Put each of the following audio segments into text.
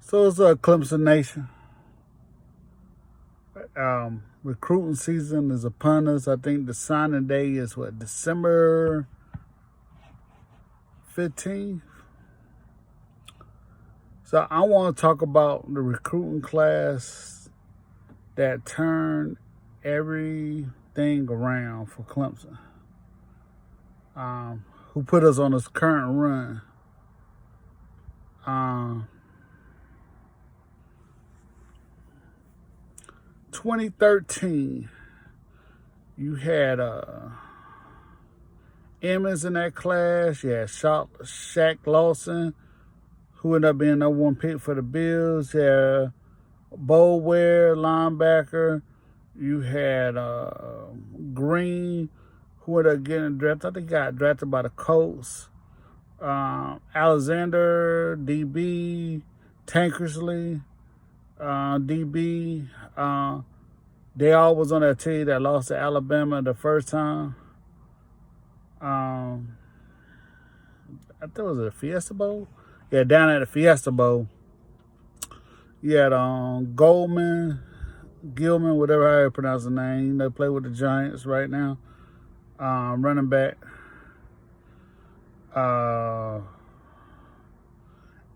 So it's Clemson Nation. Recruiting season is upon us. I think the signing day is December 15th. So I want to talk about the recruiting class that turned everything around for Clemson. Who put us on this current run. 2013, you had Emmons in that class. You had Shaq Lawson, who ended up being number one pick for the Bills. You had Boulware, linebacker. You had Green, who ended up getting drafted. I think he got drafted by the Colts. Alexander, DB, Tankersley, DB. They all was on that team that lost to Alabama the first time. I think it was a Fiesta Bowl. Yeah, down at the Fiesta Bowl. You had Gilman, whatever how you pronounce the name. They play with the Giants right now. Running back.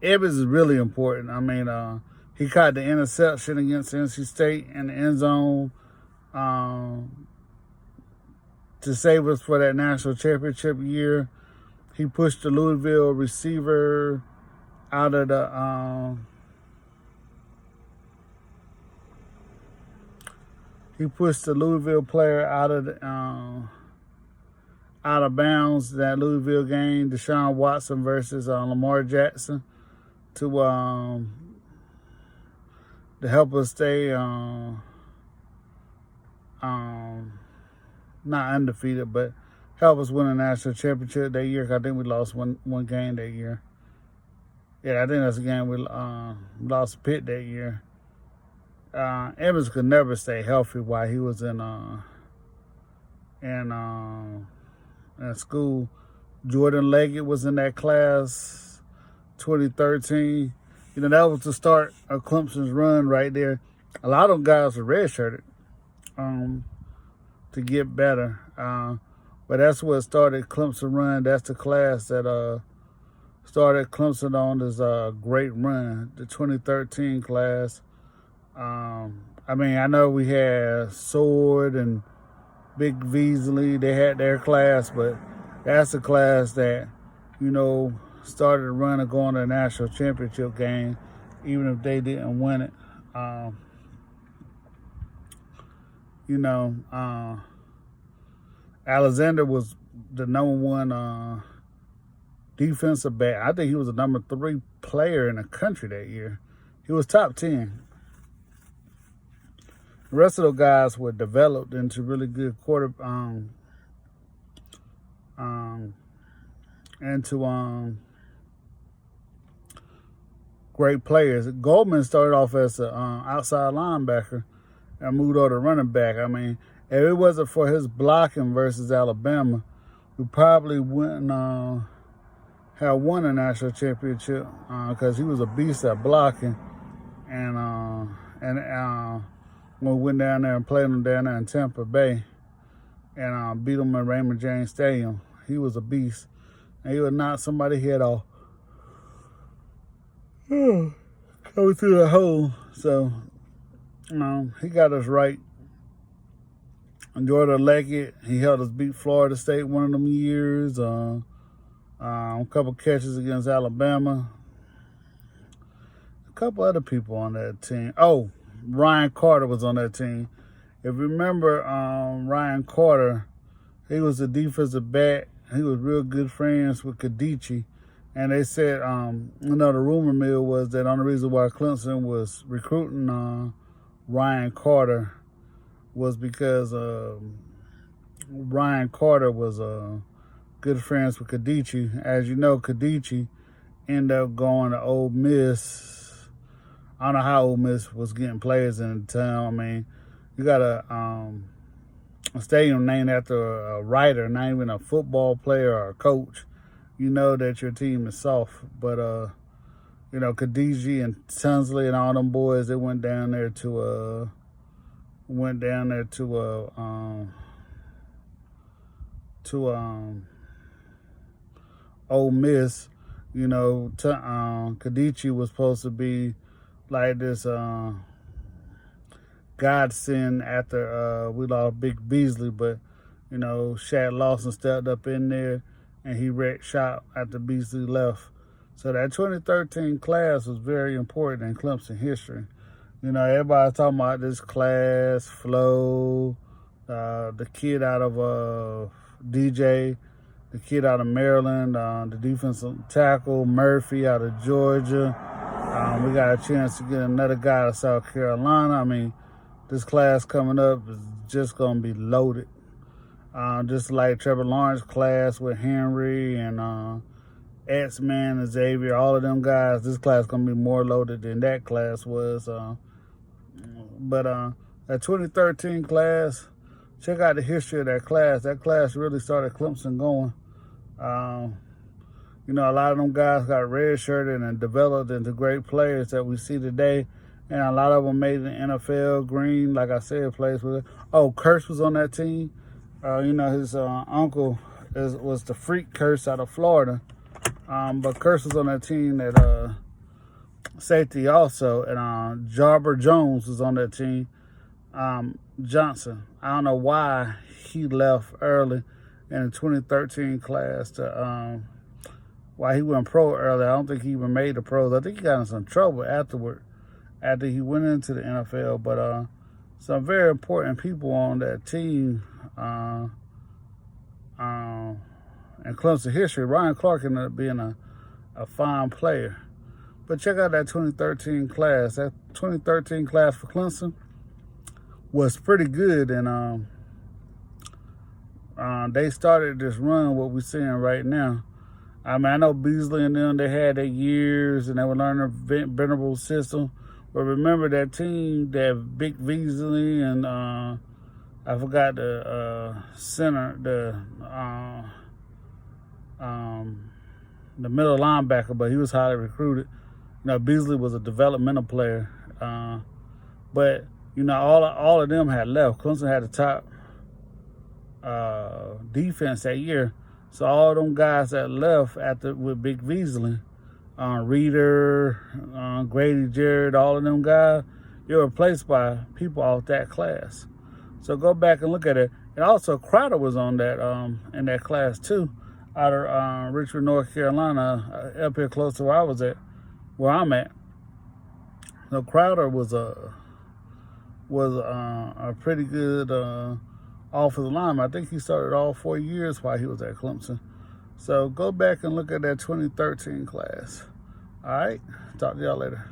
Evans is really important. I mean, he caught the interception against NC State in the end zone to save us for that national championship year. He pushed the Louisville receiver out of the he pushed the Louisville player out of bounds that Louisville game, Deshaun Watson versus Lamar Jackson, to help us stay not undefeated, but help us win a national championship that year. I think we lost one game that year. Yeah, I think that's the game we lost Pitt that year. Evans could never stay healthy while he was in school. Jordan Leggett was in that class, 2013. You know, that was the start of Clemson's run right there. A lot of them guys were redshirted to get better. But that's what started Clemson run. That's the class that started Clemson on this great run, the 2013 class. I mean, I know we had Sword and Big Beasley. They had their class, but that's the class that, you know, started to run and go on to the national championship game, even if they didn't win it. Alexander was the number one defensive back. I think he was the number 3 player in the country that year. He was top 10. The rest of those guys were developed into really good great players. Goldman started off as an outside linebacker and moved over to running back. I mean, if it wasn't for his blocking versus Alabama, we probably wouldn't have won a national championship because he was a beast at blocking. And when we went down there and played him down there in Tampa Bay and beat him at Raymond James Stadium, he was a beast. And he would knock somebody's head off. Coming through the hole. So, he got us right. And Jordan Leggett, he helped us beat Florida State one of them years. A couple catches against Alabama. A couple other people on that team. Oh, Ryan Carter was on that team. If you remember Ryan Carter, he was a defensive back. He was real good friends with Kadichi. And they said, the rumor mill was that the only reason why Clemson was recruiting Ryan Carter was because Ryan Carter was good friends with Kadichi. As you know, Kadichi ended up going to Ole Miss. I don't know how Ole Miss was getting players in the town. I mean, you got a stadium named after a writer, not even a football player or a coach. You know that your team is soft. But You know, Khadiji and Tunsley and all them boys, they went down there to Ole Miss. You know, Khadiji was supposed to be like this godsend after we lost Big Beasley, but you know, Shaq Lawson stepped up in there and he wrecked shop after Beasley left. So that 2013 class was very important in Clemson history. You know, everybody talking about this class, Flo, the kid out of DJ, the kid out of Maryland, the defensive tackle, Murphy out of Georgia. We got a chance to get another guy out of South Carolina. I mean, this class coming up is just going to be loaded. Just like Trevor Lawrence class with Henry and X-Man and Xavier, all of them guys, this class is going to be more loaded than that class was. But that 2013 class, check out the history of that class. That class really started Clemson going. You know, a lot of them guys got redshirted and developed into great players that we see today. And a lot of them made the NFL. Green, like I said, plays with it. Oh, Curse was on that team. You know, his uncle was the freak Curse out of Florida. But Curse was on that team at safety also. And Jarber Jones was on that team. Johnson, I don't know why he left early in the 2013 class to why he went pro early. I don't think he even made the pros. I think he got in some trouble afterward, after he went into the NFL. But some very important people on that team in Clemson history. Ryan Clark ended up being a fine player. But check out that 2013 class. That 2013 class for Clemson was pretty good, and they started this run, what we're seeing right now. I mean, I know Beasley and them, they had their years, and they were learning the Venerable system. But remember that team, that Big Beasley and I forgot the center, the middle linebacker, but he was highly recruited. You know, Beasley was a developmental player, but you know, all of them had left. Clemson had the top defense that year. So all them guys that left with Big Beasley, Reader, Grady Jarrett, all of them guys, they were replaced by people off that class. So go back and look at it. And also Crowder was on that in that class too, out of Richmond, North Carolina, up here close to where I'm at. So Crowder was a pretty good offensive lineman. I think he started all 4 years while he was at Clemson. So go back and look at that 2013 class. All right, talk to y'all later.